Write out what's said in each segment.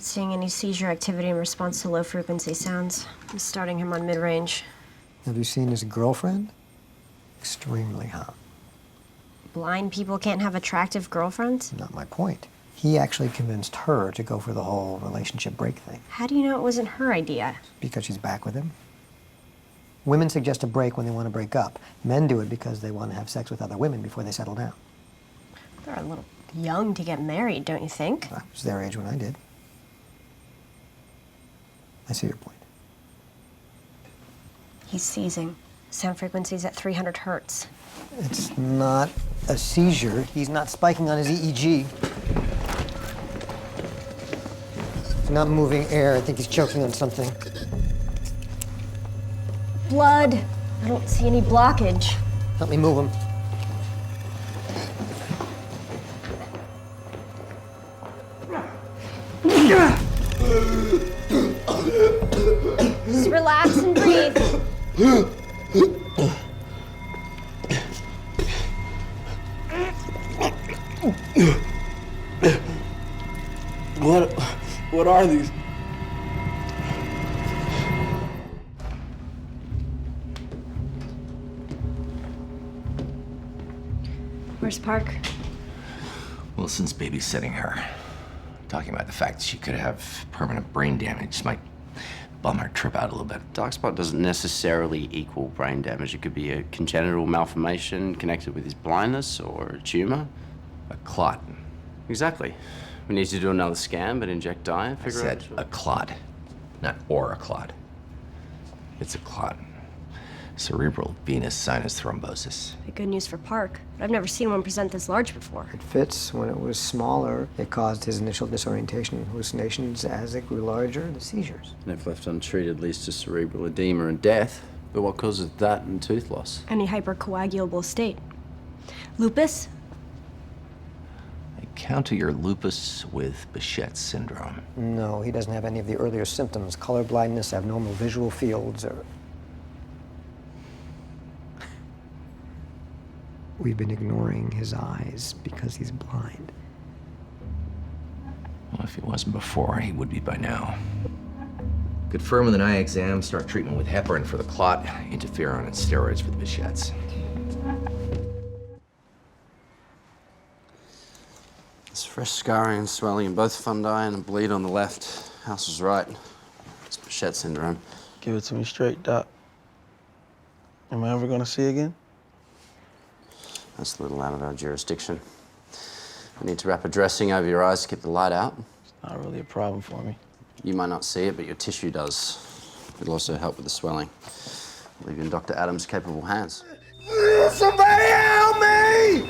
Not seeing any seizure activity in response to low-frequency sounds. I'm starting him on mid-range. Have you seen his girlfriend? Extremely hot. Blind people can't have attractive girlfriends? Not my point. He actually convinced her to go for the whole relationship break thing. How do you know it wasn't her idea? Because she's back with him. Women suggest a break when they want to break up. Men do it because they want to have sex with other women before they settle down. They're a little young to get married, don't you think? I was their age when I did. I see your point. He's seizing. Sound frequency's at 300 hertz. It's not a seizure. He's not spiking on his EEG. He's not moving air. I think he's choking on something. Blood. I don't see any blockage. Let me move him. Just relax and breathe. What are these? Where's Park? Wilson's babysitting her. Talking about the fact that she could have permanent brain damage. Might bum her trip out a little bit. Dark spot doesn't necessarily equal brain damage. It could be a congenital malformation connected with his blindness or a tumor. A clot. Exactly. We need to do another scan, but inject dye. I said a clot, not or a clot. It's a clot. Cerebral venous sinus thrombosis. The good news for Park, but I've never seen one present this large before. It fits. When it was smaller, it caused his initial disorientation and hallucinations. As it grew larger, the seizures. And if left untreated, leads to cerebral edema and death. But what causes that and tooth loss? Any hypercoagulable state. Lupus? I counter your lupus with Behçet's syndrome. No, he doesn't have any of the earlier symptoms. Color blindness, abnormal visual fields, or... We've been ignoring his eyes because he's blind. Well, if he wasn't before, he would be by now. Confirm with an eye exam, start treatment with heparin for the clot, interferon and steroids for the Behçet's. There's fresh scarring and swelling in both fundi and a bleed on the left. House was right. It's Behçet syndrome. Give it to me straight, Doc. Am I ever gonna see again? That's a little out of our jurisdiction. We need to wrap a dressing over your eyes to keep the light out. It's not really a problem for me. You might not see it, but your tissue does. It'll also help with the swelling. I'll leave you in Dr. Adams' capable hands. Somebody help me!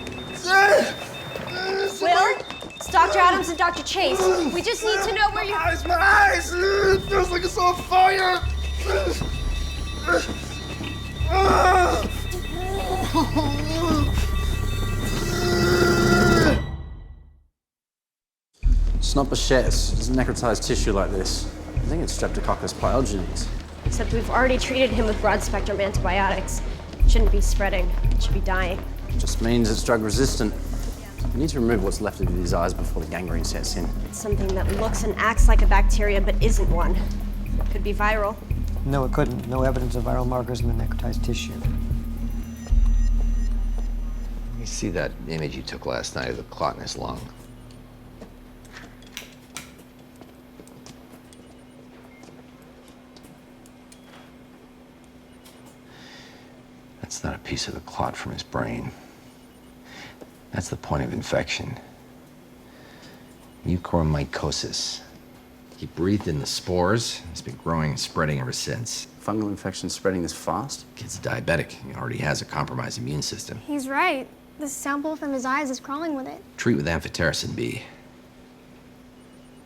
Will? It's Dr. Adams and Dr. Chase. We just need to know where you... My eyes! It feels like it's on fire! It's not Behçet's. It's necrotized tissue like this. I think it's Streptococcus pyogenes. Except we've already treated him with broad-spectrum antibiotics. It shouldn't be spreading. It should be dying. It just means it's drug resistant. We need to remove what's left of his eyes before the gangrene sets in. It's something that looks and acts like a bacteria but isn't one. It could be viral. No, it couldn't. No evidence of viral markers in the necrotized tissue. You see that image you took last night of the clot in his lung? That's not a piece of the clot from his brain. That's the point of infection. Mucormycosis. He breathed in the spores. It's been growing and spreading ever since. Fungal infection spreading this fast? Kid's diabetic. He already has a compromised immune system. He's right. The sample from his eyes is crawling with it. Treat with amphotericin B.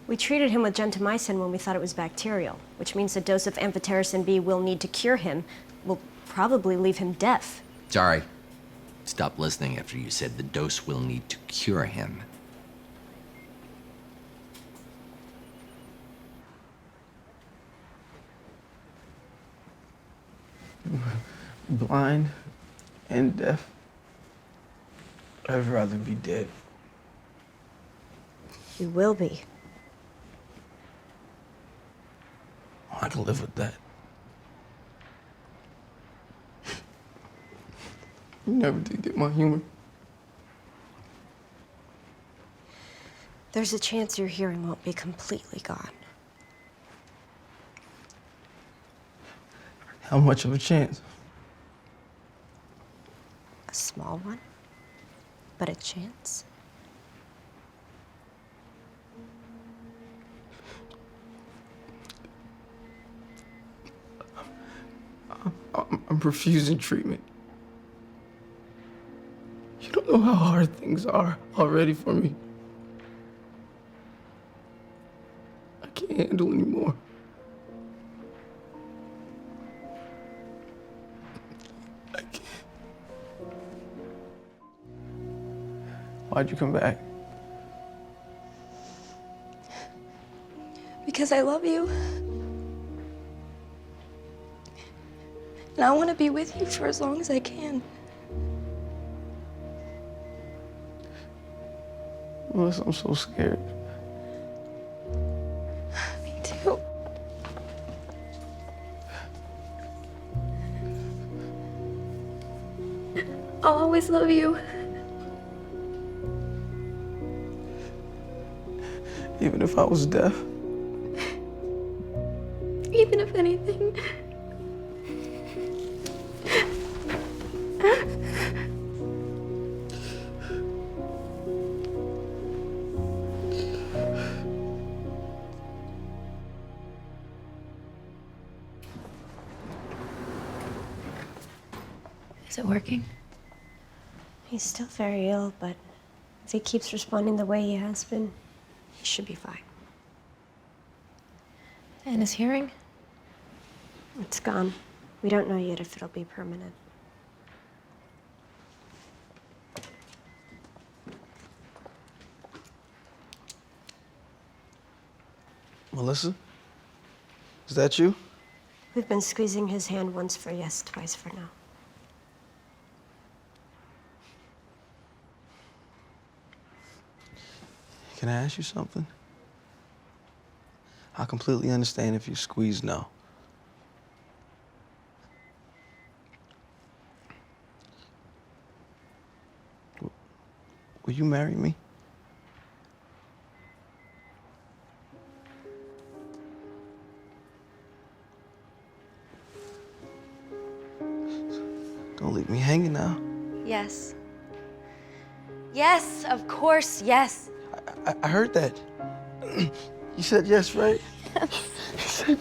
We treated him with gentamicin when we thought it was bacterial, which means a dose of amphotericin B will need to cure him. Will probably leave him deaf. Sorry. Stop listening after you said the dose will need to cure him. Blind and deaf. I'd rather be dead. You will be. I can live with that. You never did get my humor. There's a chance your hearing won't be completely gone. How much of a chance? A small one, but a chance. I'm refusing treatment. You don't know how hard things are already for me. I can't handle anymore. I can't. Why'd you come back? Because I love you. And I want to be with you for as long as I can. Melissa, I'm so scared. Me too. I'll always love you. Even if I was deaf. Even if anything. Is it working? He's still very ill, but if he keeps responding the way he has been, he should be fine. And his hearing? It's gone. We don't know yet if it'll be permanent. Melissa? Is that you? We've been squeezing his hand once for yes, twice for no. Can I ask you something? I completely understand if you squeeze no. Will you marry me? Don't leave me hanging now. Yes. Yes, of course, yes. I heard that. You said yes, right? You said